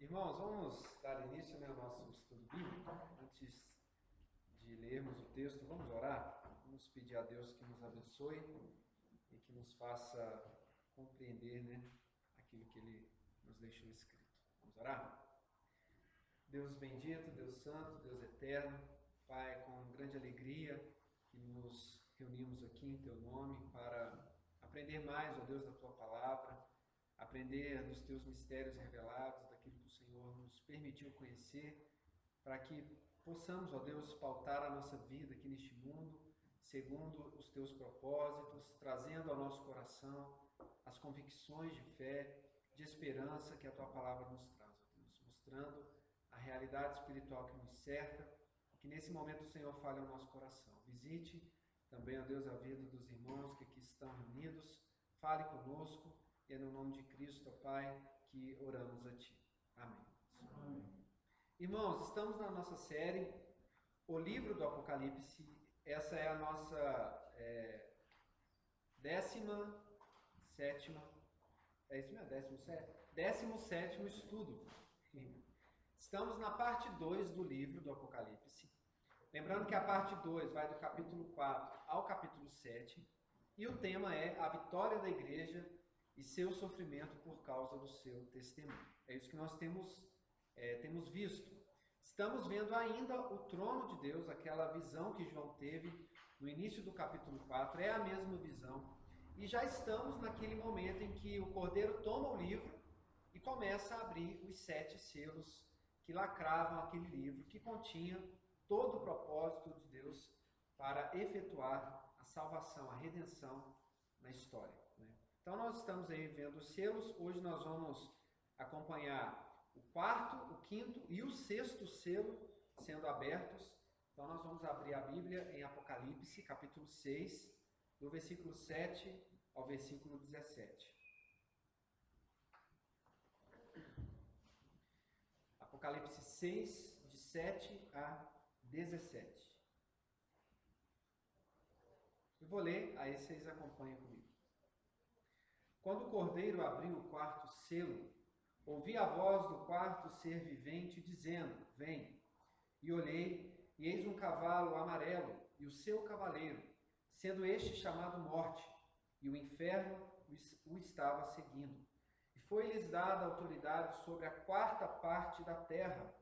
Irmãos, vamos dar início ao nosso estudo bíblico. Antes de lermos o texto, vamos orar? Vamos pedir a Deus que nos abençoe e que nos faça compreender, aquilo que Ele nos deixou escrito. Vamos orar? Deus bendito, Deus santo, Deus eterno, Pai, com grande alegria que nos reunimos aqui em Teu nome para aprender mais, ó Deus, da Tua palavra, aprender dos Teus mistérios revelados, daquilo que o Senhor nos permitiu conhecer, para que possamos, ó Deus, pautar a nossa vida aqui neste mundo, segundo os Teus propósitos, trazendo ao nosso coração as convicções de fé, de esperança que a Tua palavra nos traz, ó Deus, mostrando a realidade espiritual que nos cerca, que nesse momento o Senhor fale ao nosso coração. Visite também, ó Deus, a vida dos irmãos que aqui estão reunidos, fale conosco, e é no nome de Cristo, ó Pai, que oramos a Ti. Amém. Amém. Irmãos, estamos na nossa série, o livro do Apocalipse. Essa é a nossa 17ª, é isso mesmo? 17º estudo. Estamos na parte 2 do livro do Apocalipse. Lembrando que a parte 2 vai do capítulo 4 ao capítulo 7, e o tema é a vitória da igreja e seu sofrimento por causa do seu testemunho. É isso que nós temos visto. Estamos vendo ainda o trono de Deus, aquela visão que João teve no início do capítulo 4, é a mesma visão. E já estamos naquele momento em que o Cordeiro toma o livro e começa a abrir os 7 selos que lacravam aquele livro, que continha todo o propósito de Deus para efetuar a salvação, a redenção na história, Então nós estamos aí vendo os selos. Hoje nós vamos acompanhar o 4º, o 5º e o 6º selo sendo abertos. Então nós vamos abrir a Bíblia em Apocalipse, capítulo 6, do versículo 7 ao versículo 17. Apocalipse 6, de 7 a 17. Eu vou ler, aí vocês acompanham comigo. Quando o Cordeiro abriu o 4º selo, ouvi a voz do 4º ser vivente dizendo: Vem. E olhei, e eis um cavalo amarelo, e o seu cavaleiro, sendo este chamado Morte, e o inferno o estava seguindo. E foi-lhes dada autoridade sobre a 4ª parte da terra,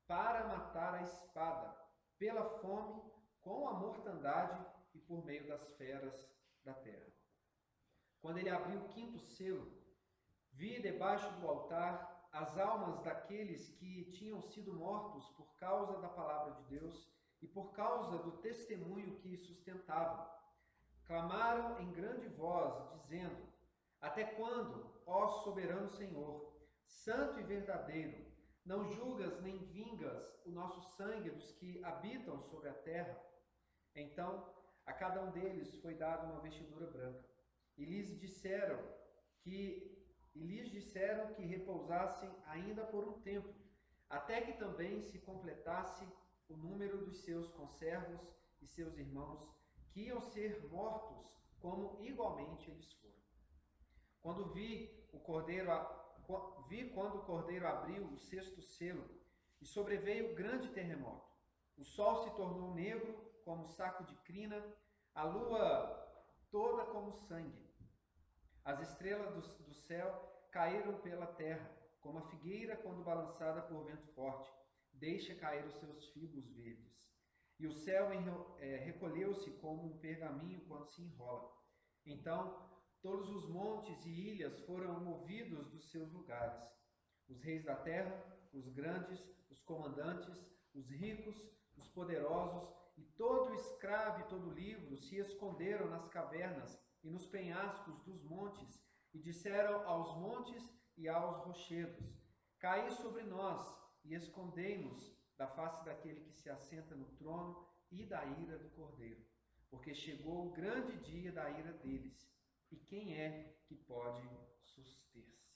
para matar a espada, pela fome, com a mortandade e por meio das feras da terra. Quando ele abriu o 5º selo, vi debaixo do altar as almas daqueles que tinham sido mortos por causa da palavra de Deus e por causa do testemunho que sustentavam. Clamaram em grande voz, dizendo: Até quando, ó soberano Senhor, santo e verdadeiro, não julgas nem vingas o nosso sangue dos que habitam sobre a terra? Então, a cada um deles foi dada uma vestidura branca, e lhes disseram que repousassem ainda por um tempo, até que também se completasse o número dos seus conservos e seus irmãos, que iam ser mortos, como igualmente eles foram. Quando o Cordeiro abriu o 6º selo, e sobreveio grande terremoto. O sol se tornou negro como saco de crina, a lua toda como sangue. As estrelas do céu caíram pela terra, como a figueira quando balançada por vento forte deixa cair os seus figos verdes. E o céu recolheu-se como um pergaminho quando se enrola. Então todos os montes e ilhas foram movidos dos seus lugares. Os reis da terra, os grandes, os comandantes, os ricos, os poderosos, e todo escravo e todo livro se esconderam nas cavernas e nos penhascos dos montes, e disseram aos montes e aos rochedos: Caí sobre nós e escondei-nos da face daquele que se assenta no trono e da ira do Cordeiro, porque chegou o grande dia da ira deles. E quem é que pode suster-se?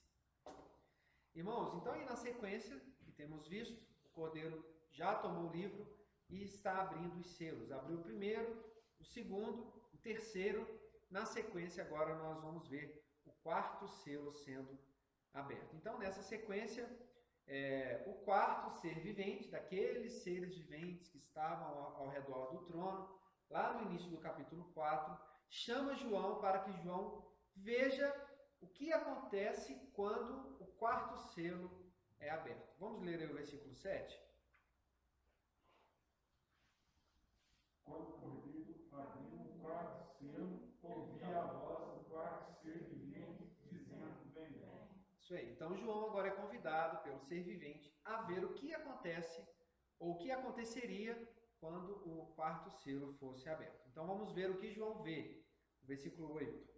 Irmãos, então aí na sequência que temos visto, o Cordeiro já tomou o livro e está abrindo os selos. Abriu o primeiro, o segundo, o terceiro. Na sequência agora nós vamos ver o 4º selo sendo aberto. Então nessa sequência o quarto ser vivente, daqueles seres viventes que estavam ao redor do trono, lá no início do capítulo 4, chama João para que João veja o que acontece quando o quarto selo é aberto. Vamos ler aí o versículo 7? Quando o cordeiro abriu o quarto selo, ouvi a voz do quarto ser vivente dizendo: vem. Isso aí. Então João agora é convidado pelo ser vivente a ver o que acontece ou o que aconteceria quando o quarto selo fosse aberto. Então vamos ver o que João vê. Versículo 8.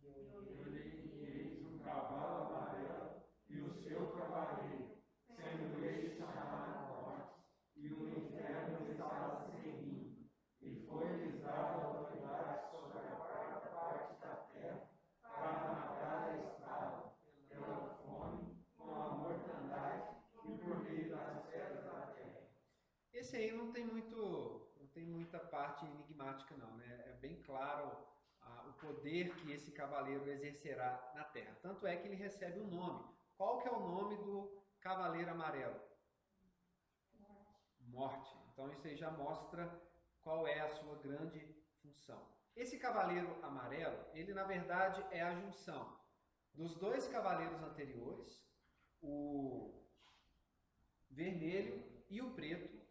E eis um cavalo amarelo e o seu cavaleiro, sendo este chamado Morte, e o inferno estava seguindo. E foi-lhes dada autoridade sobre a quarta parte da terra para matar a espada, pela fome, com a mortandade e por meio das pedras da terra. Esse aí não tem muita parte enigmática não, né? É bem claro o poder que esse cavaleiro exercerá na terra. Tanto é que ele recebe um nome. Qual que é o nome do cavaleiro amarelo? Morte. Então isso aí já mostra qual é a sua grande função. Esse cavaleiro amarelo, ele na verdade é a junção dos dois cavaleiros anteriores, o vermelho e o preto.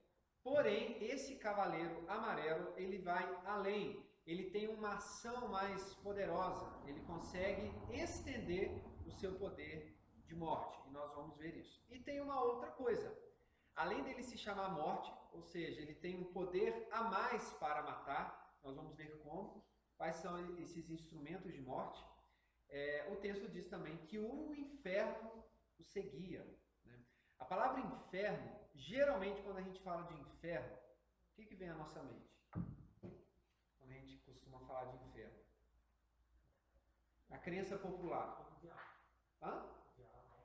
Porém, esse cavaleiro amarelo, ele vai além. Ele tem uma ação mais poderosa. Ele consegue estender o seu poder de morte. E nós vamos ver isso. E tem uma outra coisa. Além dele se chamar morte, ou seja, ele tem um poder a mais para matar. Nós vamos ver como. Quais são esses instrumentos de morte. O texto diz também que o inferno o seguia. Né? A palavra inferno, geralmente quando a gente fala de inferno, o que vem à nossa mente? Quando a gente costuma falar de inferno? A crença popular. Hã?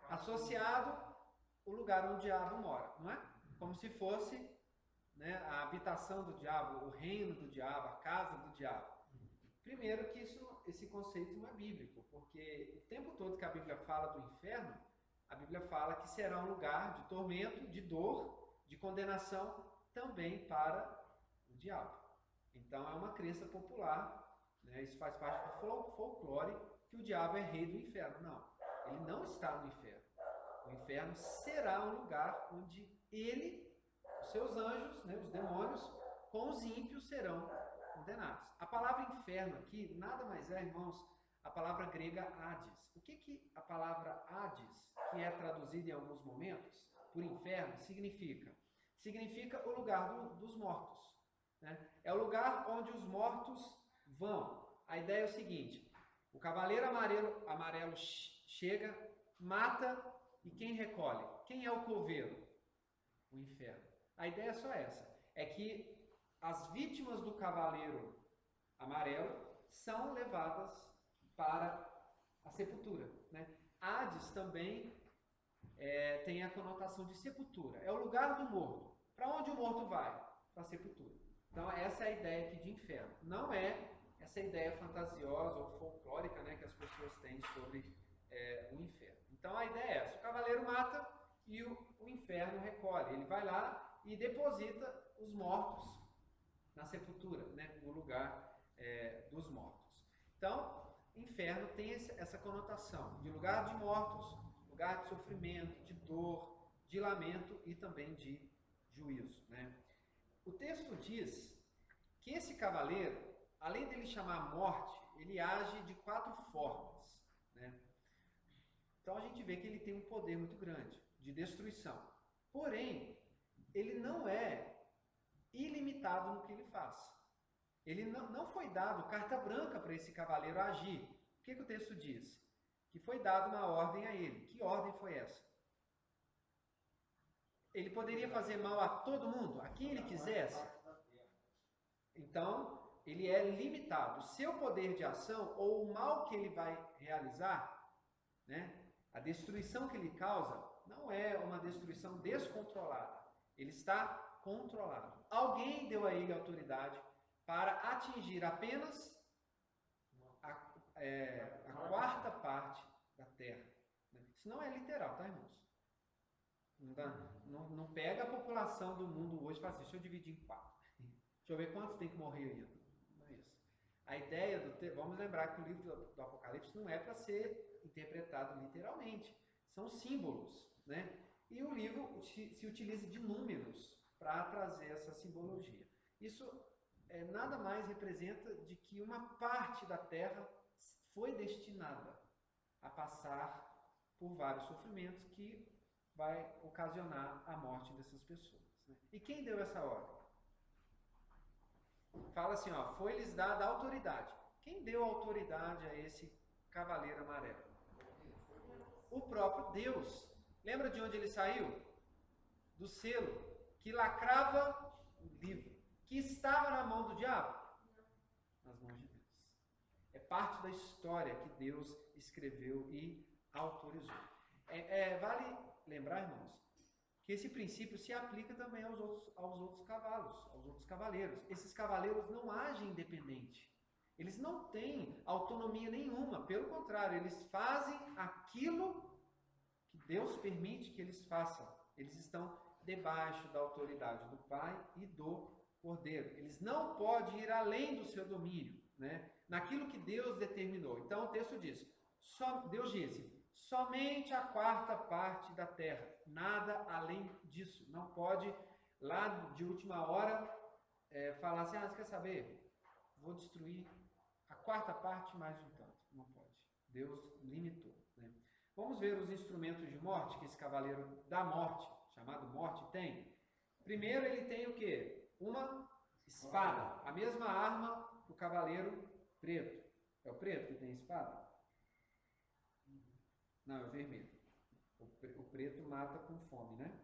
Associado ao lugar onde o diabo mora, não é? Como se fosse, né, a habitação do diabo, o reino do diabo, a casa do diabo. Primeiro que esse conceito não é bíblico, porque o tempo todo que a Bíblia fala do inferno, a Bíblia fala que será um lugar de tormento, de dor, de condenação também para o diabo. Então é uma crença popular, né? Isso faz parte do folclore, que o diabo é rei do inferno. Não, ele não está no inferno. O inferno será um lugar onde ele, os seus anjos, né, os demônios, com os ímpios serão condenados. A palavra inferno aqui nada mais é, irmãos, a palavra grega Hades. O que a palavra Hades, que é traduzida em alguns momentos por inferno, significa? Significa o lugar dos mortos. Né? É o lugar onde os mortos vão. A ideia é o seguinte: o cavaleiro amarelo chega, mata, e quem recolhe? Quem é o coveiro? O inferno. A ideia é só essa: é que as vítimas do cavaleiro amarelo são levadas para a sepultura. Né? Hades também tem a conotação de sepultura. É o lugar do morto. Para onde o morto vai? Para a sepultura. Então essa é a ideia aqui de inferno. Não é essa ideia fantasiosa ou folclórica, né, que as pessoas têm sobre o inferno. Então a ideia é essa: o cavaleiro mata e o inferno recolhe. Ele vai lá e deposita os mortos na sepultura, né, no lugar dos mortos. Então, inferno tem essa conotação de lugar de mortos, lugar de sofrimento, de dor, de lamento e também de juízo. Né? O texto diz que esse cavaleiro, além dele chamar morte, ele age de 4 formas. Né? Então a gente vê que ele tem um poder muito grande de destruição. Porém, ele não é ilimitado no que ele faz. Ele não foi dado carta branca para esse cavaleiro agir. O que o texto diz? Que foi dada uma ordem a ele. Que ordem foi essa? Ele poderia fazer mal a todo mundo, a quem ele quisesse. Então, ele é limitado. O seu poder de ação, ou o mal que ele vai realizar, né, a destruição que ele causa, não é uma destruição descontrolada. Ele está controlado. Alguém deu a ele autoridade para atingir apenas a quarta parte da terra. Isso não é literal, tá, irmãos? Não pega a população do mundo hoje e fala assim, deixa eu dividir em 4. Deixa eu ver quantos tem que morrer ainda. Não é isso. A ideia vamos lembrar que o livro do Apocalipse não é para ser interpretado literalmente. São símbolos, né? E o livro se utiliza de números para trazer essa simbologia. Isso nada mais representa de que uma parte da terra foi destinada a passar por vários sofrimentos que vai ocasionar a morte dessas pessoas. Né? E quem deu essa ordem? Fala assim, ó, foi-lhes dada autoridade. Quem deu autoridade a esse cavaleiro amarelo? O próprio Deus. Lembra de onde ele saiu? Do selo que lacrava o livro, que estava na mão do diabo? Nas mãos de Deus. É parte da história que Deus escreveu e autorizou. Vale lembrar, irmãos, que esse princípio se aplica também aos outros cavalos, aos outros cavaleiros. Esses cavaleiros não agem independente. Eles não têm autonomia nenhuma. Pelo contrário, eles fazem aquilo que Deus permite que eles façam. Eles estão debaixo da autoridade do Pai e do Cordeiro. Eles não podem ir além do seu domínio, né? Naquilo que Deus determinou. Então o texto diz, Deus disse, somente a 4ª parte da terra, nada além disso. Não pode, lá de última hora, falar assim, você quer saber? Vou destruir a 4ª parte mais um tanto. Não pode. Deus limitou. Né? Vamos ver os instrumentos de morte que esse cavaleiro da morte, chamado morte, tem. Primeiro ele tem o quê? Uma espada. A mesma arma do cavaleiro preto. É o preto que tem espada? Não, é o vermelho. O preto mata com fome, né?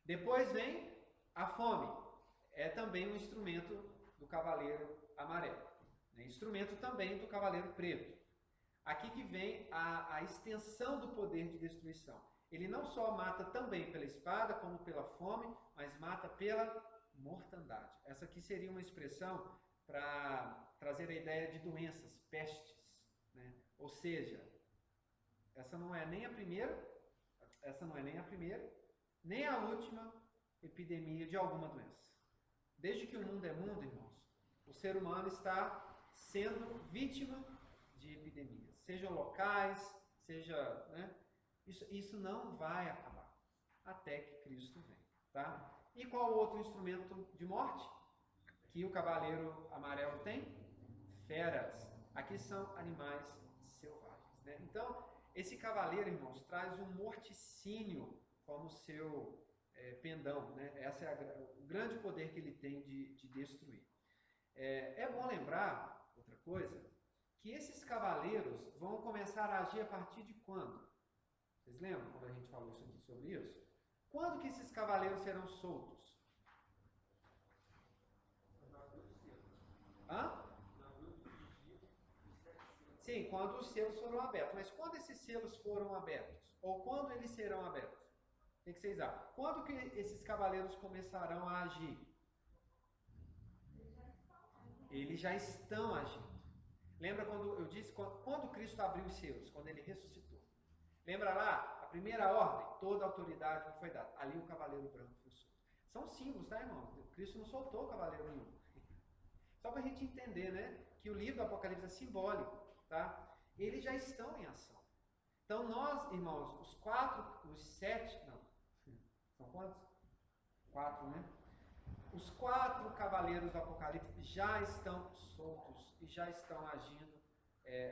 Depois vem a fome. É também um instrumento do cavaleiro amarelo. Né? Instrumento também do cavaleiro preto. Aqui que vem a extensão do poder de destruição. Ele não só mata também pela espada, como pela fome, mas mata pela mortandade. Essa aqui seria uma expressão para trazer a ideia de doenças, pestes. Né? Ou seja, essa não é nem a primeira, nem a última epidemia de alguma doença. Desde que o mundo é mundo, irmãos, o ser humano está sendo vítima de epidemias, sejam locais, seja, né? Isso não vai acabar até que Cristo venha, tá? E qual outro instrumento de morte que o cavaleiro amarelo tem? Feras. Aqui são animais selvagens, né? Então, esse cavaleiro, irmãos, traz um morticínio como seu pendão, né? Esse é o grande poder que ele tem de destruir. É bom lembrar, outra coisa, que esses cavaleiros vão começar a agir a partir de quando? Vocês lembram quando a gente falou sobre isso? Quando que esses cavaleiros serão soltos? Hã? Sim, quando os selos foram abertos. Mas quando esses selos foram abertos? Ou quando eles serão abertos? O que vocês acham? Quando que esses cavaleiros começarão a agir? Eles já estão agindo. Lembra quando eu disse, quando Cristo abriu os selos? Quando ele ressuscitou. Lembra lá? A primeira ordem, toda a autoridade me foi dada. Ali o cavaleiro branco foi solto. São símbolos, tá, irmão? Cristo não soltou cavaleiro nenhum. Só para a gente entender, né? Que o livro do Apocalipse é simbólico, tá? Eles já estão em ação. Então nós, irmãos, os 7, não. São quantos? 4, né? Os 4 cavaleiros do Apocalipse já estão soltos e já estão agindo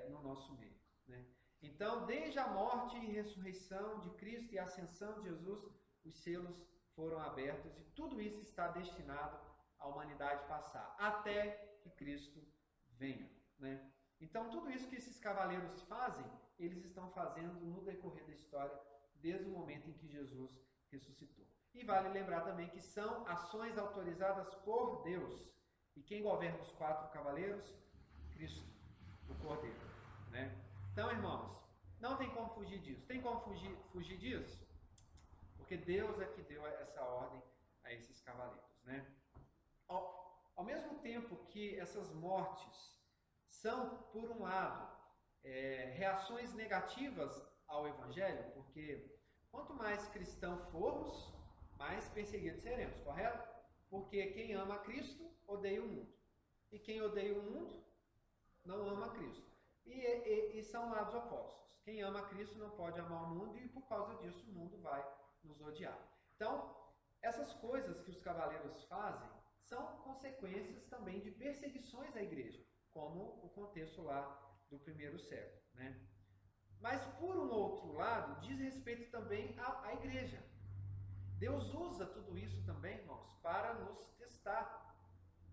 no nosso meio, né? Então, desde a morte e ressurreição de Cristo e a ascensão de Jesus, os selos foram abertos e tudo isso está destinado à humanidade passar, até que Cristo venha, né? Então, tudo isso que esses cavaleiros fazem, eles estão fazendo no decorrer da história, desde o momento em que Jesus ressuscitou. E vale lembrar também que são ações autorizadas por Deus. E quem governa os 4 cavaleiros? Cristo, o Cordeiro, né? Então, irmãos, não tem como fugir disso. Tem como fugir disso? Porque Deus é que deu essa ordem a esses cavaleiros, né? Ao mesmo tempo que essas mortes são, por um lado, reações negativas ao Evangelho, porque Quanto mais cristão formos, mais perseguidos seremos, correto? Porque quem ama a Cristo, odeia o mundo. E quem odeia o mundo, não ama a Cristo. E são lados opostos. Quem ama a Cristo não pode amar o mundo e por causa disso o mundo vai nos odiar. Então, essas coisas que os cavaleiros fazem são consequências também de perseguições à igreja, como o contexto lá do primeiro século, né? Mas, por um outro lado, diz respeito também à igreja. Deus usa tudo isso também, irmãos, para nos testar,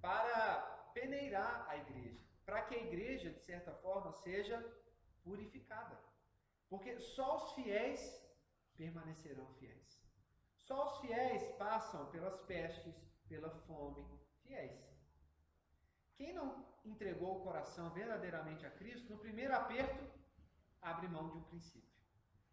para peneirar a igreja, para que a igreja, de certa forma, seja purificada. Porque só os fiéis permanecerão fiéis. Só os fiéis passam pelas pestes, pela fome, fiéis. Quem não entregou o coração verdadeiramente a Cristo, no primeiro aperto, abre mão de um princípio,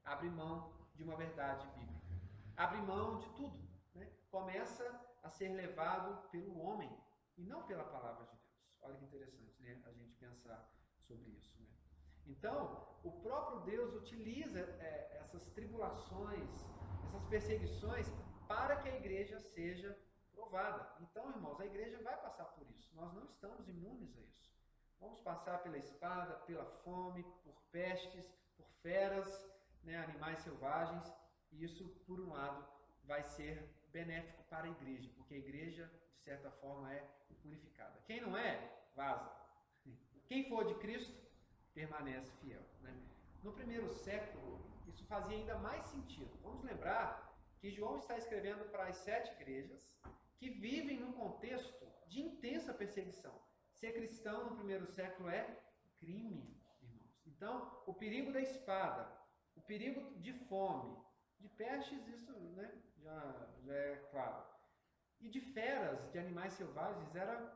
abre mão de uma verdade bíblica, abre mão de tudo, né? Começa a ser levado pelo homem e não pela palavra de Deus. Olha que interessante, né? A gente pensar sobre isso, né? Então, o próprio Deus utiliza essas tribulações, essas perseguições, para que a igreja seja provada. Então, irmãos, a igreja vai passar por isso. Nós não estamos imunes a isso. Vamos passar pela espada, pela fome, por pestes, por feras, né, animais selvagens. E isso, por um lado, vai ser benéfico para a igreja, porque a igreja, de certa forma, é purificada. Quem não é, vaza. Quem for de Cristo, permanece fiel, né? No primeiro século, isso fazia ainda mais sentido. Vamos lembrar que João está escrevendo para as 7 igrejas que vivem num contexto de intensa perseguição. Ser cristão no primeiro século é crime, irmãos. Então, o perigo da espada, o perigo de fome, de pestes, isso, né, já é claro. E de feras, de animais selvagens, era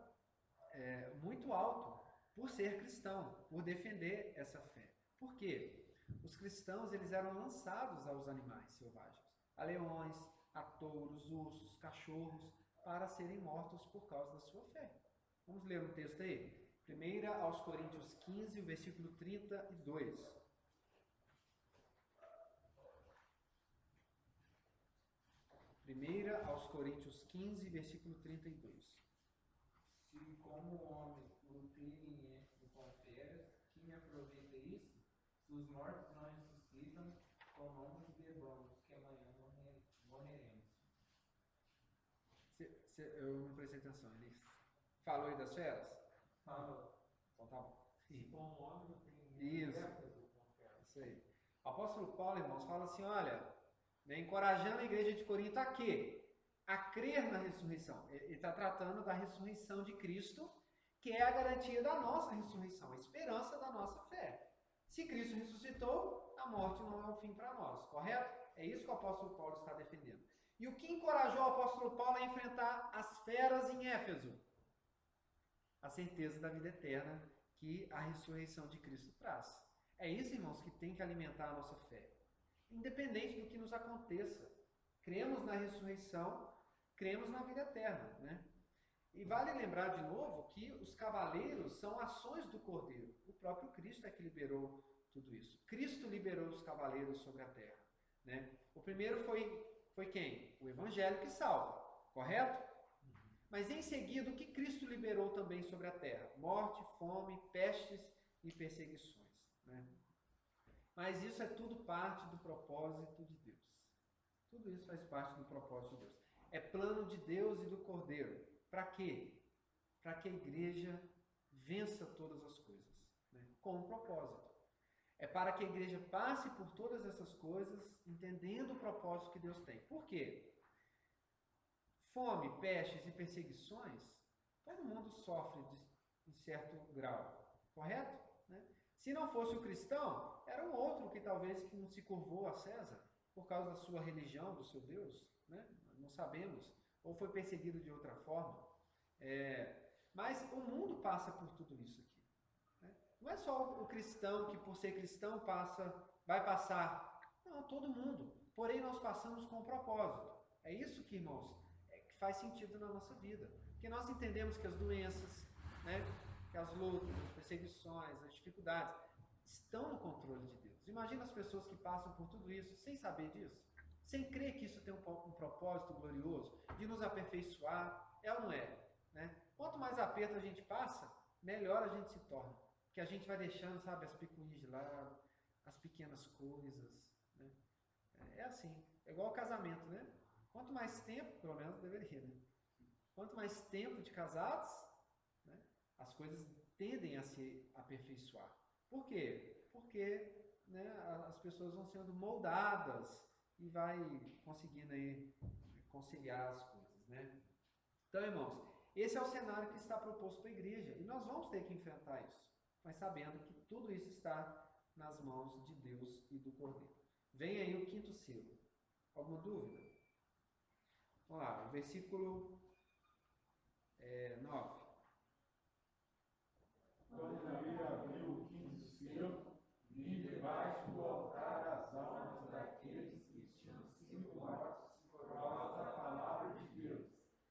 muito alto por ser cristão, por defender essa fé. Por quê? Os cristãos, eles eram lançados aos animais selvagens, a leões, a touros, ursos, cachorros, para serem mortos por causa da sua fé. Vamos ler um texto aí? 1 aos Coríntios 15, o versículo 32. 1 aos Coríntios 15, versículo 32. Se como homem lutem e com feras, que me aproveita isso? Se os mortos não ressuscitam, comamos e bebamos, que amanhã morreremos. Eu não prestei atenção, ele falou aí das feras? Falou. Então tá bom. Se como homem lutem Isso. com feras. Isso aí. O apóstolo Paulo, irmãos, fala assim, olha, né, encorajando a igreja de Corinto a quê? A crer na ressurreição. Ele está tratando da ressurreição de Cristo, que é a garantia da nossa ressurreição, a esperança da nossa fé. Se Cristo ressuscitou, a morte não é o fim para nós, correto? É isso que o apóstolo Paulo está defendendo. E o que encorajou o apóstolo Paulo a enfrentar as feras em Éfeso? A certeza da vida eterna que a ressurreição de Cristo traz. É isso, irmãos, que tem que alimentar a nossa fé. Independente do que nos aconteça. Cremos na ressurreição, cremos na vida eterna, né? E vale lembrar de novo que os cavaleiros são ações do Cordeiro. O próprio Cristo é que liberou tudo isso. Cristo liberou os cavaleiros sobre a terra, né? O primeiro foi quem? O Evangelho que salva, correto? Mas em seguida, o que Cristo liberou também sobre a terra? Morte, fome, pestes e perseguições, né? Mas isso é tudo parte do propósito de Deus. Tudo isso faz parte do propósito de Deus. É plano de Deus e do Cordeiro. Para quê? Para que a igreja vença todas as coisas, né? Com um propósito. É para que a igreja passe por todas essas coisas, entendendo o propósito que Deus tem. Por quê? Fome, pestes e perseguições, todo mundo sofre em certo grau, correto? Né? Se não fosse o cristão, era um outro que talvez que não se curvou a César, por causa da sua religião, do seu Deus, né? Não sabemos, ou foi perseguido de outra forma. Mas o mundo passa por tudo isso aqui. Né? Não é só o cristão que, por ser cristão, vai passar. Não, todo mundo. Porém, nós passamos com um propósito. É isso que, irmãos, que faz sentido na nossa vida. Porque nós entendemos que as doenças, né, que as lutas, as perseguições, as dificuldades estão no controle de Deus. Imagina as pessoas que passam por tudo isso sem saber disso. sem crer que isso tem um propósito glorioso de nos aperfeiçoar, é ou não é? Né? Quanto mais aperto a gente passa, melhor a gente se torna. Porque a gente vai deixando, sabe, as picuinhas de lado, as pequenas coisas. Né? É assim, é igual ao casamento, né? Quanto mais tempo, pelo menos deveria, né? Quanto mais tempo de casados, né, as coisas tendem a se aperfeiçoar. Por quê? Porque, né, as pessoas vão sendo moldadas e vai conseguindo aí conciliar as coisas, né? Então, irmãos, esse é o cenário que está proposto para a igreja e nós vamos ter que enfrentar isso, mas sabendo que tudo isso está nas mãos de Deus e do Cordeiro. Vem aí o quinto selo. Alguma dúvida? Vamos lá, o versículo 9. Quando Davi abriu o quinto selo, vi debaixo do altar as almas daqueles que tinham sido mortos por causa da palavra de Deus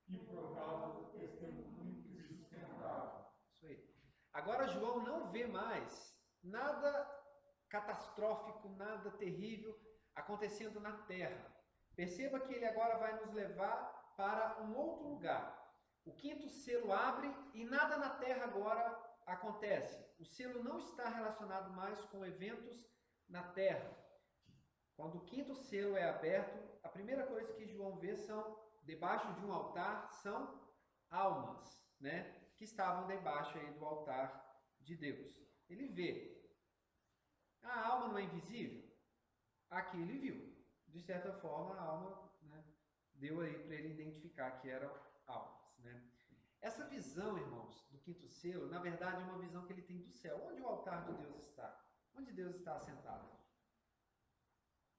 e por causa do testemunho que sustentavam. Isso aí. Agora João não vê mais nada catastrófico, nada terrível acontecendo na terra. Perceba que ele agora vai nos levar para um outro lugar. O quinto selo abre e nada na terra agora acontece. O selo não está relacionado mais com eventos na terra. Quando o quinto selo é aberto, a primeira coisa que João vê são, debaixo de um altar, são almas, né? Que estavam debaixo aí do altar de Deus. Ele vê. A alma não é invisível? Aqui ele viu. De certa forma, a alma, né, deu aí para ele identificar que eram almas, né? Essa visão, irmãos, do quinto selo, na verdade é uma visão que ele tem do céu. Onde o altar de Deus está? Onde Deus está assentado?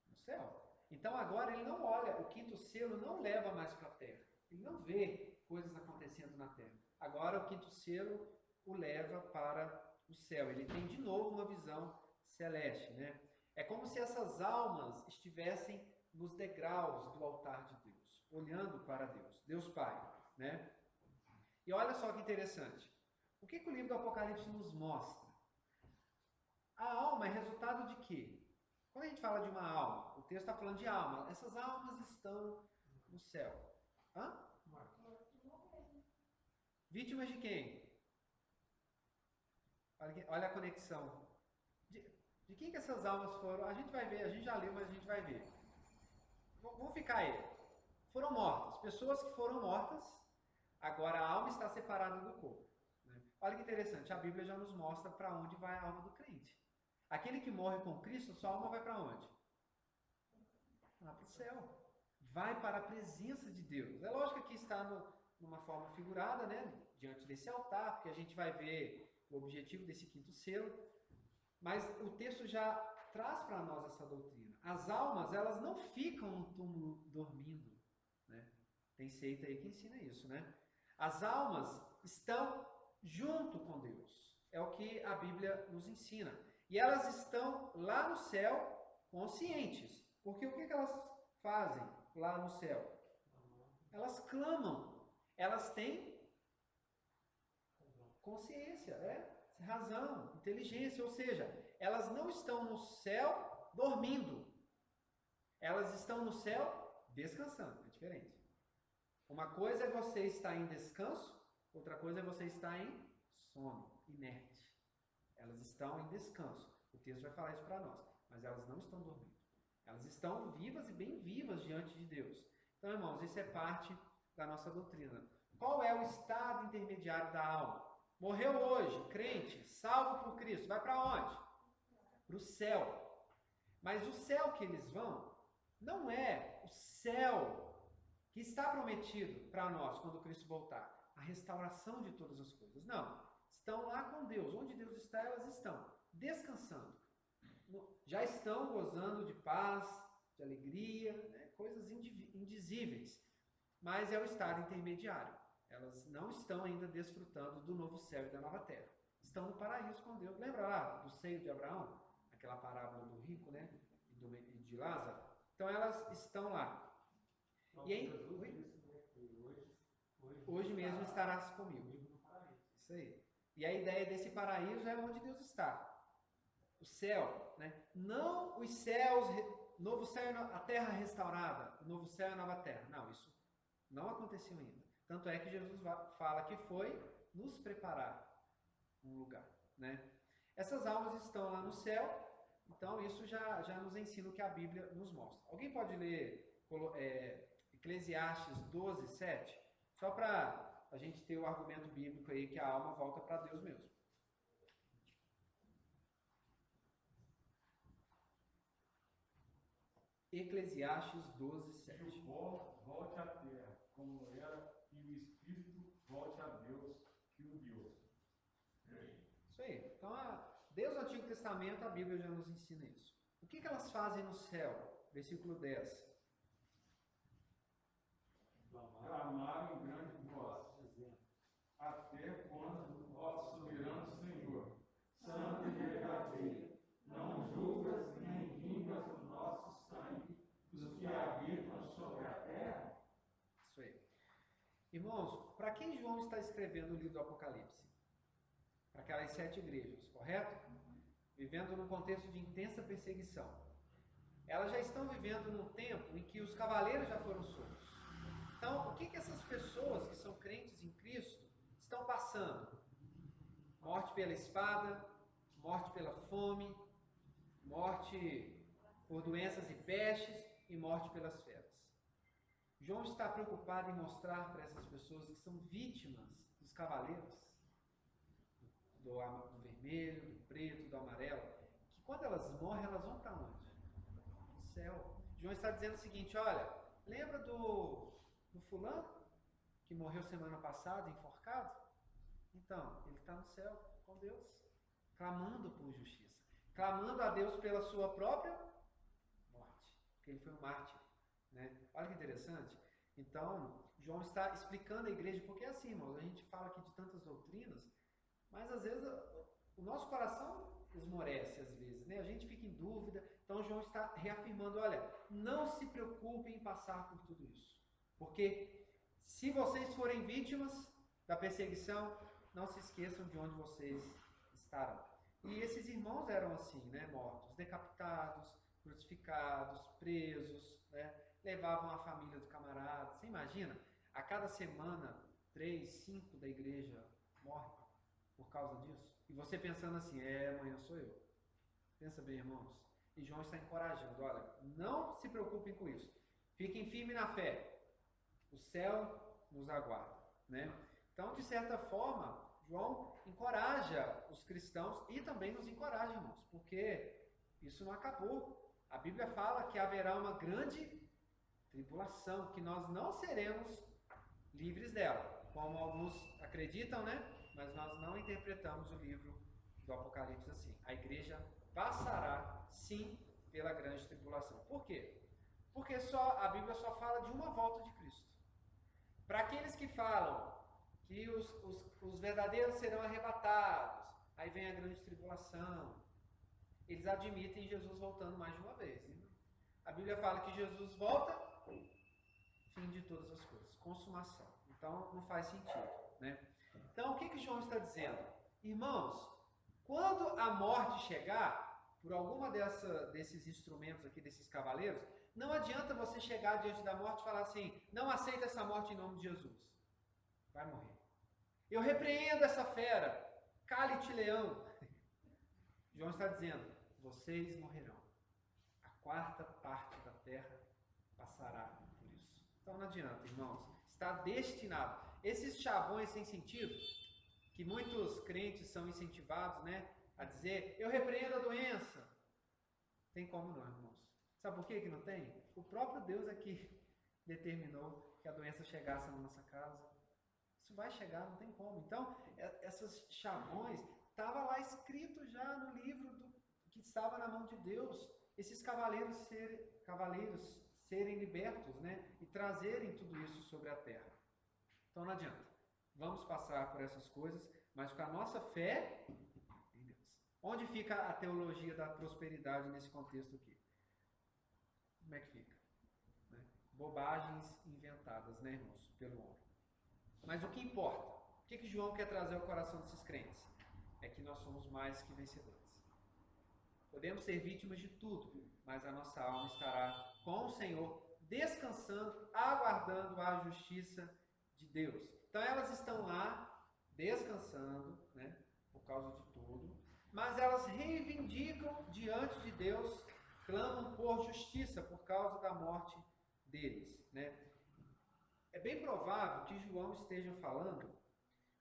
No céu. Então agora ele não olha, o quinto selo não leva mais para a terra. Ele não vê coisas acontecendo na terra. Agora o quinto selo o leva para o céu. Ele tem de novo uma visão celeste, né? É como se essas almas estivessem nos degraus do altar de Deus, olhando para Deus, Deus Pai, né? E olha só que interessante. O que o livro do Apocalipse nos mostra? A alma é resultado de quê? Quando a gente fala de uma alma, o texto está falando de alma. Essas almas estão no céu. Hã? Vítimas de quem? Olha a conexão. De quem que essas almas foram? A gente vai ver, a gente já leu, mas a gente vai ver. Vamos ficar aí. Foram mortas. Pessoas que foram mortas, agora a alma está separada do corpo. Né? Olha que interessante, a Bíblia já nos mostra para onde vai a alma do crente. Aquele que morre com Cristo, sua alma vai para onde? Lá para o céu. Vai para a presença de Deus. É lógico que está numa forma figurada, né? Diante desse altar, porque a gente vai ver o objetivo desse quinto selo. Mas o texto já traz para nós essa doutrina. As almas, elas não ficam no túmulo dormindo. Né? Tem seita aí que ensina isso, né? As almas estão junto com Deus. É o que a Bíblia nos ensina. E elas estão lá no céu conscientes. Porque o que elas fazem lá no céu? Elas clamam. Elas têm consciência, razão, inteligência. Ou seja, elas não estão no céu dormindo. Elas estão no céu descansando. É diferente. Uma coisa é você estar em descanso, outra coisa é você estar em sono, inerte. Elas estão em descanso. O texto vai falar isso para nós. Mas elas não estão dormindo. Elas estão vivas e bem vivas diante de Deus. Então, irmãos, isso é parte da nossa doutrina. Qual é o estado intermediário da alma? Morreu hoje, crente, salvo por Cristo. Vai para onde? Para o céu. Mas o céu que eles vão não é o céu que está prometido para nós quando Cristo voltar. A restauração de todas as coisas. Não. Estão lá com Deus. Onde Deus está, elas estão descansando. Já estão gozando de paz, de alegria, né? Coisas indizíveis. Mas é o estado intermediário. Elas não estão ainda desfrutando do novo céu e da nova terra. Estão no paraíso com Deus. Lembra lá do seio de Abraão? Aquela parábola do rico, né? E de Lázaro. Então elas estão lá. E aí, hoje mesmo estarás comigo. Isso aí. E a ideia desse paraíso é onde Deus está. O céu, né? Não os céus novo céu e a terra restaurada, o novo céu e a nova terra. Não, isso não aconteceu ainda. Tanto é que Jesus fala que foi nos preparar um lugar, né? Essas almas estão lá no céu, então isso já nos ensina o que a Bíblia nos mostra. Alguém pode ler Eclesiastes 12, 7? Só para a gente ter o argumento bíblico aí que a alma volta para Deus mesmo. Eclesiastes 12, 7. Que o pó volte à terra, como era, e o espírito volte a Deus, que o deu. Isso aí. Então, desde o Antigo Testamento, a Bíblia já nos ensina isso. O que elas fazem no céu? Versículo 10. Clamaram em grande voz, até quando, ó soberano Senhor, santo e verdadeiro, não julgas nem vingas o nosso sangue dos que habitam sobre a terra? Isso aí. Irmãos, para quem João está escrevendo o livro do Apocalipse? Para aquelas 7 igrejas, correto? Vivendo num contexto de intensa perseguição. Elas já estão vivendo num tempo em que os cavaleiros já foram soltos. Então, o que essas pessoas que são crentes em Cristo estão passando? Morte pela espada, morte pela fome, morte por doenças e pestes e morte pelas feras. João está preocupado em mostrar para essas pessoas que são vítimas dos cavaleiros, do vermelho, do preto, do amarelo, que quando elas morrem, elas vão para onde? No céu. João está dizendo o seguinte, olha, lembra do fulano que morreu semana passada, enforcado? Então, ele está no céu com Deus, clamando por justiça, clamando a Deus pela sua própria morte, porque ele foi um mártir, né? Olha que interessante. Então, João está explicando à igreja, porque é assim, irmãos, a gente fala aqui de tantas doutrinas, mas às vezes o nosso coração esmorece às vezes, né? A gente fica em dúvida. Então João está reafirmando, olha, não se preocupem em passar por tudo isso. Porque se vocês forem vítimas da perseguição, não se esqueçam de onde vocês estarão. E esses irmãos eram assim, né? Mortos, decapitados, crucificados, presos, né? Levavam a família do camarada. Você imagina? A cada semana, 3, 5 da igreja morrem por causa disso. E você pensando assim, amanhã sou eu. Pensa bem, irmãos. E João está encorajando, olha, não se preocupem com isso. Fiquem firmes na fé. O céu nos aguarda, né? Então, de certa forma, João encoraja os cristãos e também nos encoraja, irmãos, porque isso não acabou. A Bíblia fala que haverá uma grande tribulação, que nós não seremos livres dela, como alguns acreditam, né? Mas nós não interpretamos o livro do Apocalipse assim. A igreja passará, sim, pela grande tribulação. Por quê? Porque a Bíblia só fala de uma volta de Cristo. Para aqueles que falam que os verdadeiros serão arrebatados, aí vem a grande tribulação, eles admitem Jesus voltando mais de uma vez. Né? A Bíblia fala que Jesus volta, fim de todas as coisas, consumação. Então, não faz sentido, né? Então, o que João está dizendo? Irmãos, quando a morte chegar, por alguma desses instrumentos aqui, desses cavaleiros, não adianta você chegar diante da morte e falar assim, não aceita essa morte em nome de Jesus. Vai morrer. Eu repreendo essa fera, cale-te leão. João está dizendo, vocês morrerão. A 4ª parte da terra passará por isso. Então não adianta, irmãos. Está destinado. Esses chavões sem sentido, que muitos crentes são incentivados, né, a dizer, eu repreendo a doença. Tem como não, irmãos? Sabe por que não tem? O próprio Deus é que determinou que a doença chegasse na nossa casa. Isso vai chegar, não tem como. Então, essas chavões, estava lá escrito já no livro que estava na mão de Deus, esses cavaleiros serem libertos, né, e trazerem tudo isso sobre a terra. Então não adianta. Vamos passar por essas coisas, mas com a nossa fé em Deus. Onde fica a teologia da prosperidade nesse contexto aqui? Como é que fica? Né? Bobagens inventadas, né, irmãos, pelo homem. Mas o que importa? O que João quer trazer ao coração desses crentes? É que nós somos mais que vencedores. Podemos ser vítimas de tudo, mas a nossa alma estará com o Senhor, descansando, aguardando a justiça de Deus. Então elas estão lá descansando, né, por causa de tudo, mas elas reivindicam diante de Deus, clamam por justiça por causa da morte deles, né? É bem provável que João esteja falando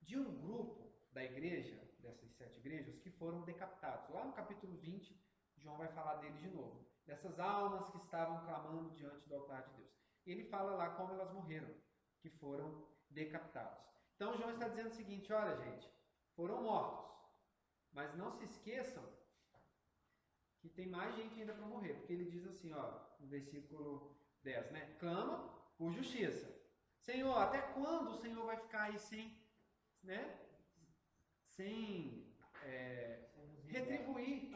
de um grupo da igreja, dessas 7 igrejas, que foram decapitados. Lá no capítulo 20, João vai falar deles de novo, dessas almas que estavam clamando diante do altar de Deus. E ele fala lá como elas morreram, que foram decapitados. Então João está dizendo o seguinte: olha, gente, foram mortos, mas não se esqueçam que tem mais gente ainda para morrer, porque ele diz assim, ó, no versículo 10, né? Clama por justiça. Senhor, até quando o Senhor vai ficar aí sem, né? Sem retribuir,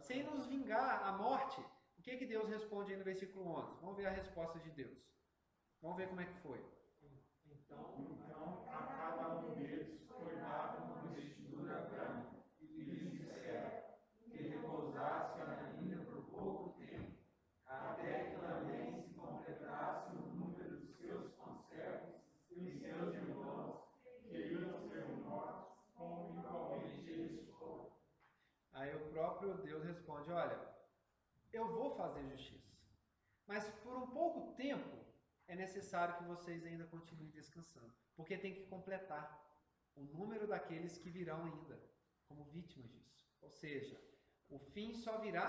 sem nos vingar a morte? O que Deus responde aí no versículo 11? Vamos ver a resposta de Deus. Vamos ver como é que foi. Então a cada um deles foi dada uma vestidura branca, e lhes disseram que repousassem ainda por pouco tempo, até que também se completasse o número dos seus conservos e seus irmãos, que iam ser mortos, como igualmente eles foram. Aí o próprio Deus responde: olha, eu vou fazer justiça, mas por um pouco tempo é necessário que vocês ainda continuem descansando, porque tem que completar o número daqueles que virão ainda como vítimas disso. Ou seja, o fim só virá,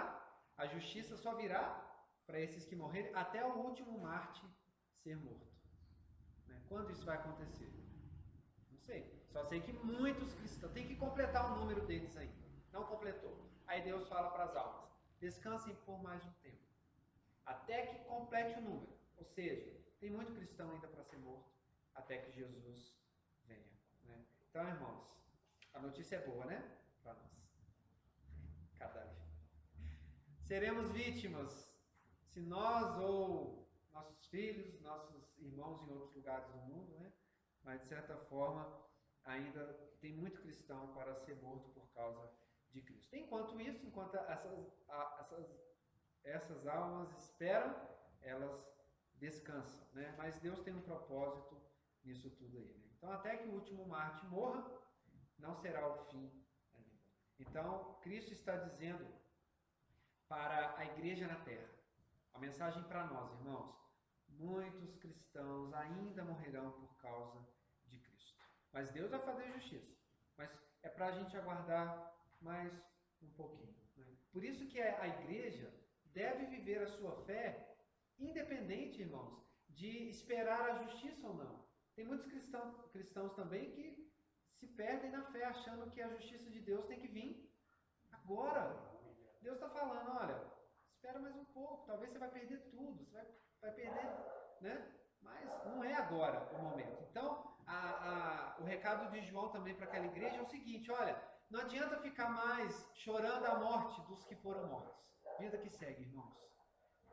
a justiça só virá para esses que morrerem até o último mártir ser morto. Quando isso vai acontecer? Não sei. Só sei que muitos cristãos, tem que completar o número deles ainda. Não completou. Aí Deus fala para as almas: descansem por mais um tempo, até que complete o número. Ou seja, tem muito cristão ainda para ser morto, até que Jesus venha. Né? Então, irmãos, a notícia é boa, né? Para nós. Seremos vítimas se nós ou nossos filhos, nossos irmãos em outros lugares do mundo, né? Mas de certa forma ainda tem muito cristão para ser morto por causa de Cristo. Enquanto isso, enquanto essas almas esperam, elas descansam, né? Mas Deus tem um propósito nisso tudo aí, né? Então, até que o último mártir morra, não será o fim ainda. Então, Cristo está dizendo para a igreja na terra, a mensagem para nós, irmãos: muitos cristãos ainda morrerão por causa de Cristo. Mas Deus vai fazer justiça. Mas é para a gente aguardar mais um pouquinho, né? Por isso que a igreja deve viver a sua fé independente, irmãos, de esperar a justiça ou não. Tem muitos cristãos também que se perdem na fé, achando que a justiça de Deus tem que vir agora. Deus está falando: olha, espera mais um pouco, talvez você vai perder tudo, você vai perder, né? Mas não é agora o momento. Então, o recado de João também para aquela igreja é o seguinte: olha, não adianta ficar mais chorando a morte dos que foram mortos. Vida que segue, irmãos.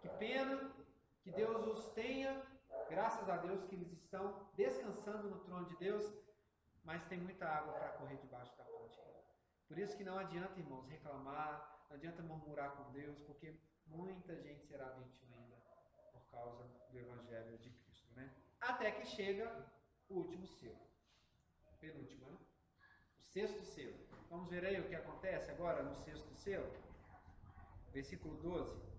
Que pena, que Deus os tenha, graças a Deus que eles estão descansando no trono de Deus, mas tem muita água para correr debaixo da ponte. Por isso que não adianta, irmãos, reclamar, não adianta murmurar com Deus, porque muita gente será vítima ainda por causa do Evangelho de Cristo, né? Até que chega o último selo. Penúltimo, né? O 6º selo. Vamos ver aí o que acontece agora no 6º selo? Versículo 12.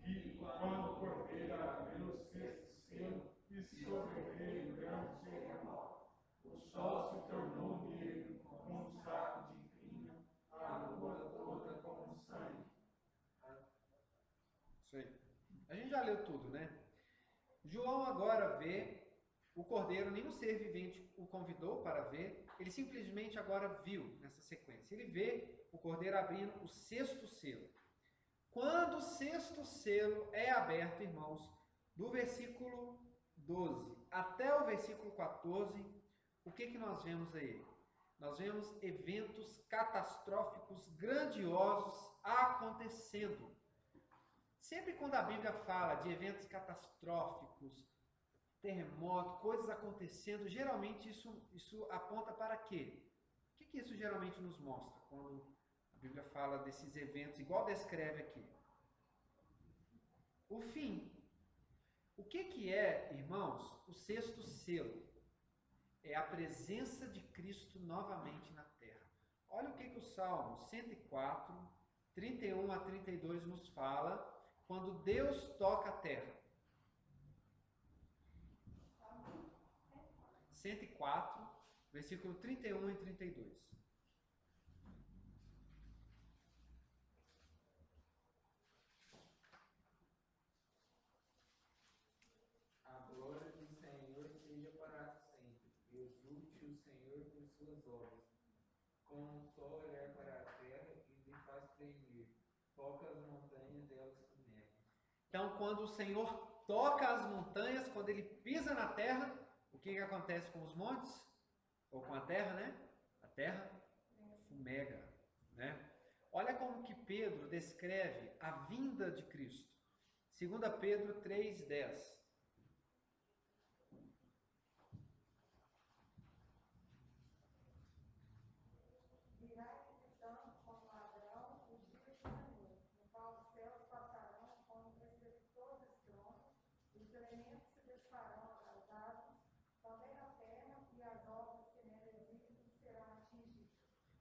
E quando o cordeiro abriu o 6º selo, e sobreveio grande terremoto, o sol se tornou negro como um saco de crina, a lua toda como sangue. Isso aí. A gente já leu tudo, né? João agora vê o cordeiro, nenhum ser vivente o convidou para ver, ele simplesmente agora viu nessa sequência. Ele vê o cordeiro abrindo o 6º selo. Quando o 6º selo é aberto, irmãos, do versículo 12 até o versículo 14, o que nós vemos aí? Nós vemos eventos catastróficos grandiosos acontecendo. Sempre quando a Bíblia fala de eventos catastróficos, terremoto, coisas acontecendo, geralmente isso aponta para quê? O que isso geralmente nos mostra quando A Bíblia fala desses eventos, igual descreve aqui. O fim. O que é, irmãos, o sexto selo? É a presença de Cristo novamente na terra. Olha o que o Salmo 104, 31 a 32 nos fala quando Deus toca a terra. 104, versículo 31 e 32. A glória do Senhor seja para sempre. Exulte o Senhor por suas obras. Como o sol olhar para a terra e lhe faz tremer. Toca as montanhas e elas fumegam. Então, quando o Senhor toca as montanhas, quando ele pisa na terra, o que acontece com os montes? Ou com a terra, né? A terra fumega, né? Olha como que Pedro descreve a vinda de Cristo. 2 Pedro 3,10.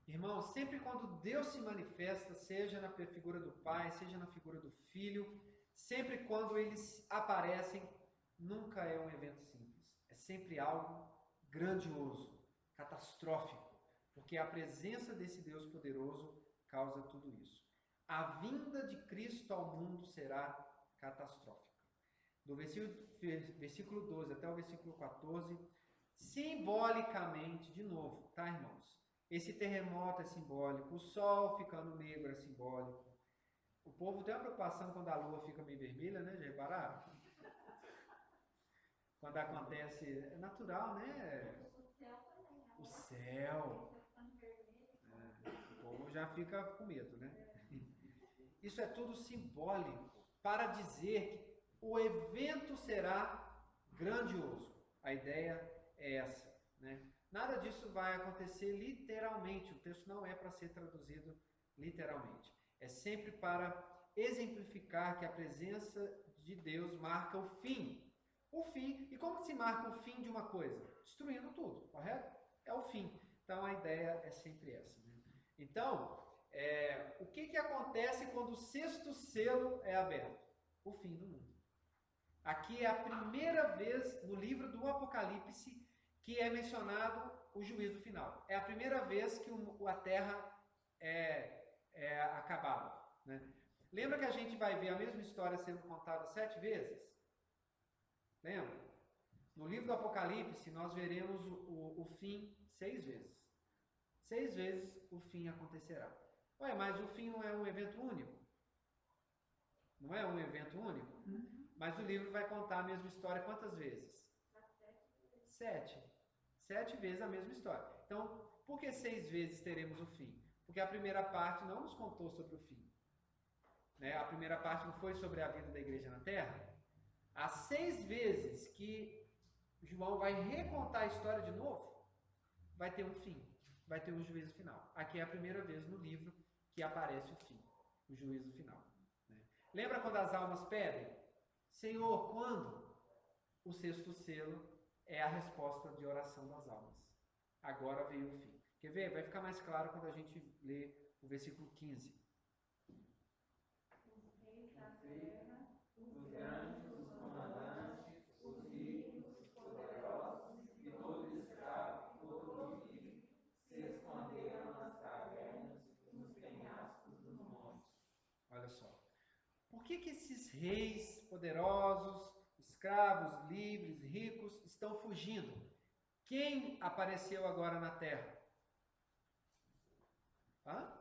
Irmãos, sempre quando Deus se manifesta, seja na figura do Pai, seja na figura do Filho, sempre quando eles aparecem, nunca é um evento simples. É sempre algo grandioso, catastrófico, porque a presença desse Deus poderoso causa tudo isso. A vinda de Cristo ao mundo será catastrófica. Do versículo 12 até o versículo 14, simbolicamente, de novo, tá, irmãos? Esse terremoto é simbólico, o sol ficando negro é simbólico. O povo tem uma preocupação quando a lua fica meio vermelha, né? Já repararam? Quando acontece, é natural, né? O céu. O povo já fica com medo, né? Isso é tudo simbólico para dizer que o evento será grandioso. A ideia é essa, né? Nada disso vai acontecer literalmente. O texto não é para ser traduzido literalmente. É sempre para exemplificar que a presença de Deus marca o fim. O fim. E como se marca o fim de uma coisa? Destruindo tudo, correto? É o fim. Então a ideia é sempre essa, né? Então, o que acontece quando o sexto selo é aberto? O fim do mundo. Aqui é a primeira vez no livro do Apocalipse que é mencionado o juízo final. É a primeira vez que a terra é acabada, né? Lembra que a gente vai ver a mesma história sendo contada 7 vezes? Lembra? No livro do Apocalipse, nós veremos o fim 6 vezes. 6 vezes o fim acontecerá. Ué, mas o fim não é um evento único? Não é um evento único? Mas o livro vai contar a mesma história quantas vezes? 7. 7 vezes a mesma história. Então, por que 6 vezes teremos o fim? Porque a primeira parte não nos contou sobre o fim. Né? A primeira parte não foi sobre a vida da igreja na terra. As 6 vezes que João vai recontar a história de novo, vai ter um fim. Vai ter um juízo final. Aqui é a primeira vez no livro que aparece o fim, o juízo final. Né? Lembra quando as almas pedem? Senhor, quando? O sexto selo é a resposta de oração das almas. Agora veio o fim. Quer ver? Vai ficar mais claro quando a gente lê o versículo 15. Os reis da terra, os grandes, os comandantes, os ricos, os poderosos, e todo escravo, e todo livre, se esconderam nas cavernas, nos penhascos dos montes. Olha só. Por que esses reis poderosos, escravos, livres, ricos, estão fugindo? Quem apareceu agora na terra? Hã?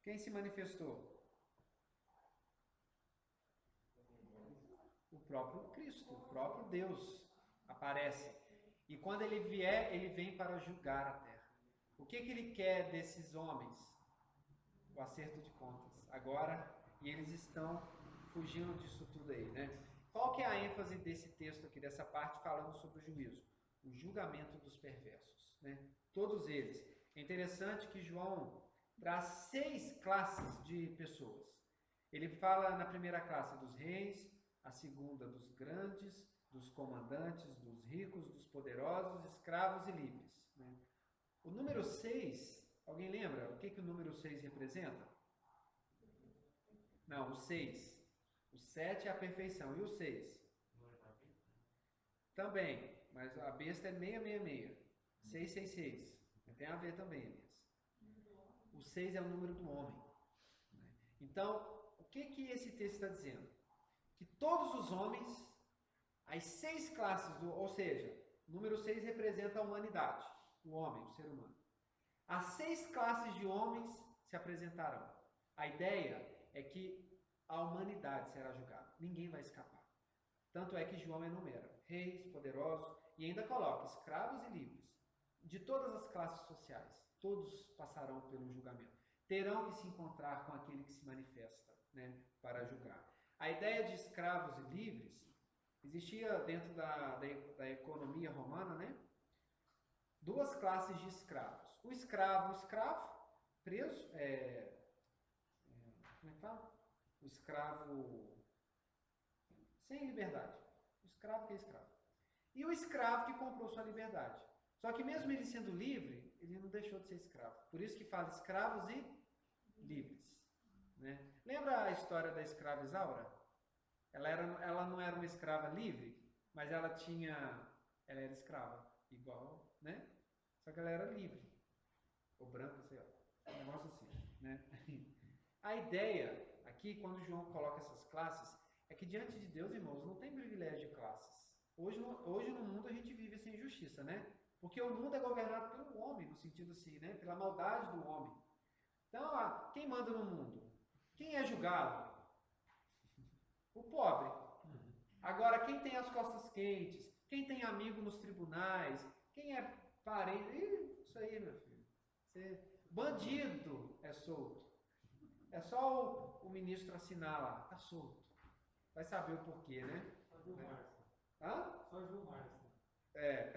Quem se manifestou? O próprio Cristo, o próprio Deus aparece. E quando ele vier, ele vem para julgar a terra. O que ele quer desses homens? O acerto de contas. Agora, e eles estão fugindo disso tudo aí, né? Qual que é a ênfase desse texto aqui, dessa parte falando sobre o juízo? O julgamento dos perversos, né? Todos eles. É interessante que João, traz 6 classes de pessoas. Ele fala na primeira classe dos reis, a segunda dos grandes, dos comandantes, dos ricos, dos poderosos, escravos e livres. Né? O número 6, alguém lembra o que o número 6 representa? Não, o 6. O 7 é a perfeição. E o 6? Também, mas a besta é 666. 666. Tem a ver também, Elias. O 6 é o número do homem. Então, o que esse texto está dizendo? Que todos os homens, as 6 classes, ou seja, o número 6 representa a humanidade, o homem, o ser humano. As 6 classes de homens se apresentarão. A ideia é que a humanidade será julgada. Ninguém vai escapar. Tanto é que João enumera reis, poderosos, e ainda coloca escravos e livres, de todas as classes sociais. Todos passarão pelo julgamento. Terão que se encontrar com aquele que se manifesta, né, para julgar. A ideia de escravos e livres existia dentro da economia romana, né? 2 classes de escravos. O escravo preso, como é que fala? O escravo sem liberdade. O escravo que é escravo. E o escravo que comprou sua liberdade. Só que mesmo ele sendo livre, ele não deixou de ser escravo. Por isso que fala escravos e livres. Né? Lembra a história da escrava Isaura? Ela não era uma escrava livre, mas ela era escrava, igual, né? Só que ela era livre. Ou branca, sei lá. Um negócio assim, né? A ideia aqui, quando João coloca essas classes, é que diante de Deus, irmãos, não tem privilégio de classes. Hoje no mundo a gente vive essa injustiça, né? Porque o mundo é governado pelo homem, no sentido assim, né? Pela maldade do homem. Então, quem manda no mundo? Quem é julgado? O pobre. Agora, quem tem as costas quentes? Quem tem amigo nos tribunais? Quem é parente? Isso aí, meu filho. Bandido é solto. É só o ministro assinar lá. Tá solto. Vai saber o porquê, né? Só Gilmar. Hã? Só Gilmar. É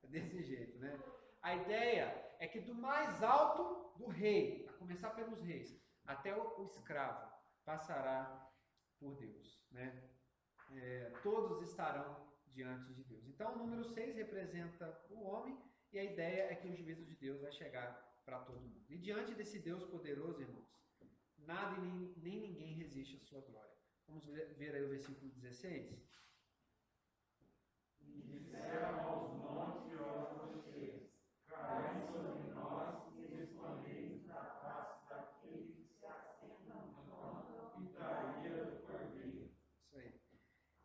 desse jeito, né? A ideia é que do mais alto do rei, a começar pelos reis, até o escravo, passará por Deus, né? Todos estarão diante de Deus. Então, o número 6 representa o homem e a ideia é que o juízo de Deus vai chegar para todo mundo. E diante desse Deus poderoso, irmãos, nada e nem ninguém resiste à sua glória. Vamos ver aí o versículo 16? E disseram aos montes e aos rochedos: caem sobre nós e respondei da face daquele que se assenta no trono e da ira do Cordeiro. Isso aí.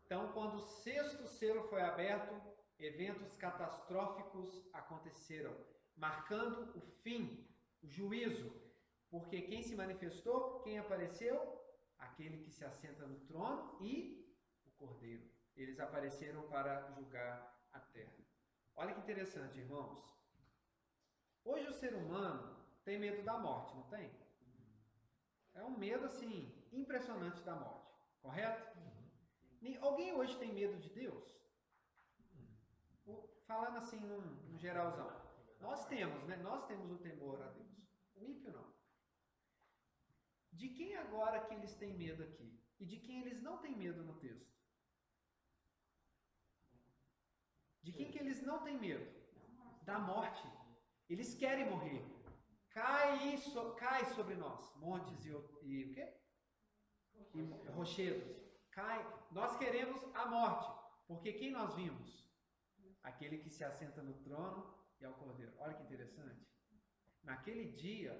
Então, quando o 6º selo foi aberto, eventos catastróficos aconteceram, marcando o fim, o juízo. Porque quem se manifestou, quem apareceu? Aquele que se assenta no trono e o Cordeiro. Eles apareceram para julgar a terra. Olha que interessante, irmãos. Hoje o ser humano tem medo da morte, não tem? É um medo, assim, impressionante da morte. Correto? Alguém hoje tem medo de Deus? Falando assim, num geralzão. Nós temos, né? Nós temos o temor a Deus. O ímpio não. De quem agora que eles têm medo aqui? E de quem eles não têm medo no texto? De quem que eles não têm medo? Da morte. Eles querem morrer. Cai sobre nós. Montes e o quê? E rochedos. Nós queremos a morte. Porque quem nós vimos? Aquele que se assenta no trono e ao Cordeiro. Olha que interessante. Naquele dia,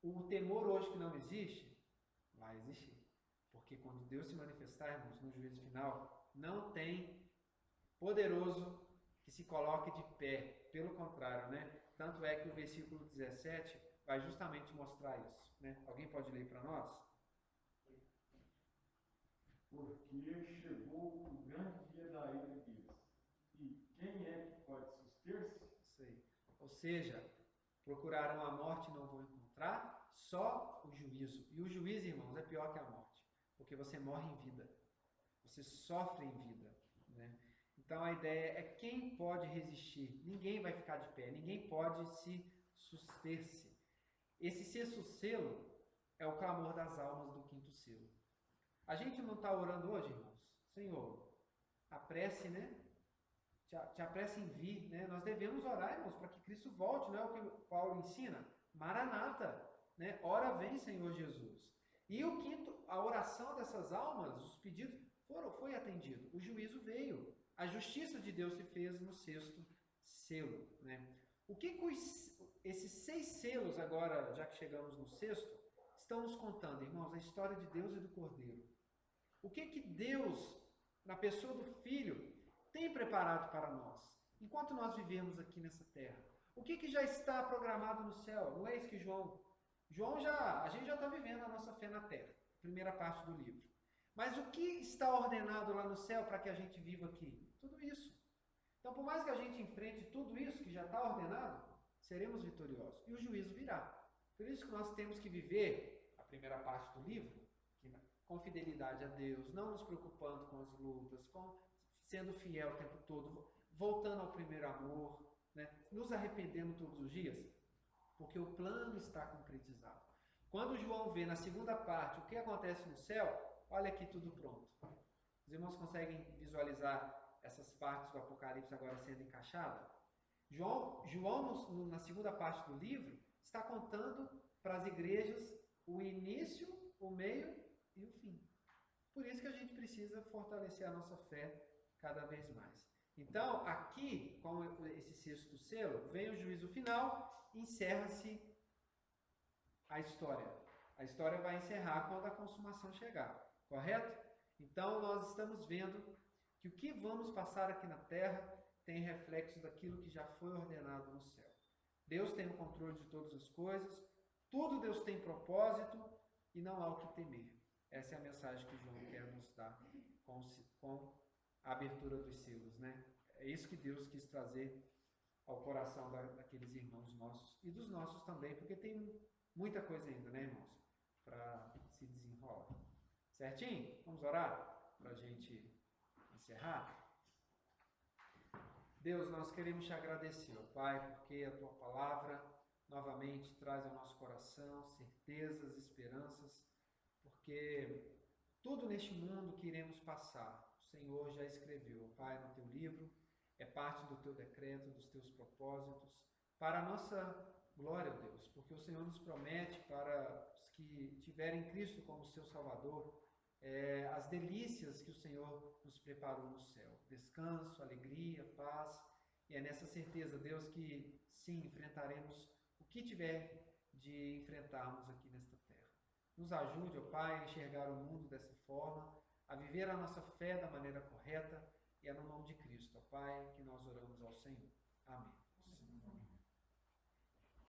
o temor hoje que não existe, vai existir. Porque quando Deus se manifestar, irmãos, no juízo final, não tem poderoso que se coloque de pé. Pelo contrário, né? Tanto é que o versículo 17 vai justamente mostrar isso. Né? Alguém pode ler para nós? Porque chegou o grande dia da ira de Deus. E quem é que pode suster-se? Isso aí. Ou seja, procurarão a morte e não vão encontrar, só o juízo. E o juízo, irmãos, é pior que a morte. Porque você morre em vida. Você sofre em vida. Né? Então a ideia é quem pode resistir. Ninguém vai ficar de pé. Ninguém pode se suster-se. Esse sexto selo é o clamor das almas do quinto selo. A gente não está orando hoje, irmãos? Senhor, apresse, né? Te apresse em vir, né? Nós devemos orar, irmãos, para que Cristo volte, não é o que Paulo ensina? Maranata, né? Ora vem, Senhor Jesus. E o quinto, a oração dessas almas, os pedidos, foi atendido. O juízo veio. A justiça de Deus se fez no sexto selo, né? O que esses 6 selos agora, já que chegamos no sexto, estão nos contando, irmãos, a história de Deus e do Cordeiro. O que Deus, na pessoa do Filho, tem preparado para nós, enquanto nós vivemos aqui nessa terra? O que já está programado no céu? Não é isso que a gente já está vivendo a nossa fé na terra, primeira parte do livro. Mas o que está ordenado lá no céu para que a gente viva aqui? Tudo isso. Então, por mais que a gente enfrente tudo isso que já está ordenado, seremos vitoriosos. E o juízo virá. Por isso que nós temos que viver a primeira parte do livro, com fidelidade a Deus, não nos preocupando com as lutas, sendo fiel o tempo todo, voltando ao primeiro amor, né? Nos arrependendo todos os dias, porque o plano está concretizado. Quando João vê na segunda parte o que acontece no céu, olha aqui tudo pronto. Os irmãos conseguem visualizar essas partes do Apocalipse agora sendo encaixadas? João, na segunda parte do livro, está contando para as igrejas o início, o meio e o fim. Por isso que a gente precisa fortalecer a nossa fé cada vez mais. Então, aqui, com esse sexto selo, vem o juízo final, encerra-se a história. A história vai encerrar quando a consumação chegar, correto? Então, nós estamos vendo que o que vamos passar aqui na terra tem reflexo daquilo que já foi ordenado no céu. Deus tem o controle de todas as coisas, tudo Deus tem propósito e não há o que temer. Essa é a mensagem que João quer nos dar com a abertura dos selos, né? É isso que Deus quis trazer ao coração daqueles irmãos nossos e dos nossos também, porque tem muita coisa ainda, né, irmãos, para se desenrolar. Certinho? Vamos orar para a gente encerrar? Deus, nós queremos te agradecer, ó Pai, porque a tua palavra novamente traz ao nosso coração certezas, esperanças, porque tudo neste mundo que iremos passar, o Senhor já escreveu, Pai, no teu livro, é parte do teu decreto, dos teus propósitos, para a nossa glória, Deus, porque o Senhor nos promete para os que tiverem Cristo como seu Salvador, as delícias que o Senhor nos preparou no céu, descanso, alegria, paz, e é nessa certeza, Deus, que sim, enfrentaremos o que tiver de enfrentarmos aqui nesta terra. Nos ajude, ó Pai, a enxergar o mundo dessa forma, a viver a nossa fé da maneira correta, e é no nome de Cristo, ó Pai, que nós oramos ao Senhor. Amém.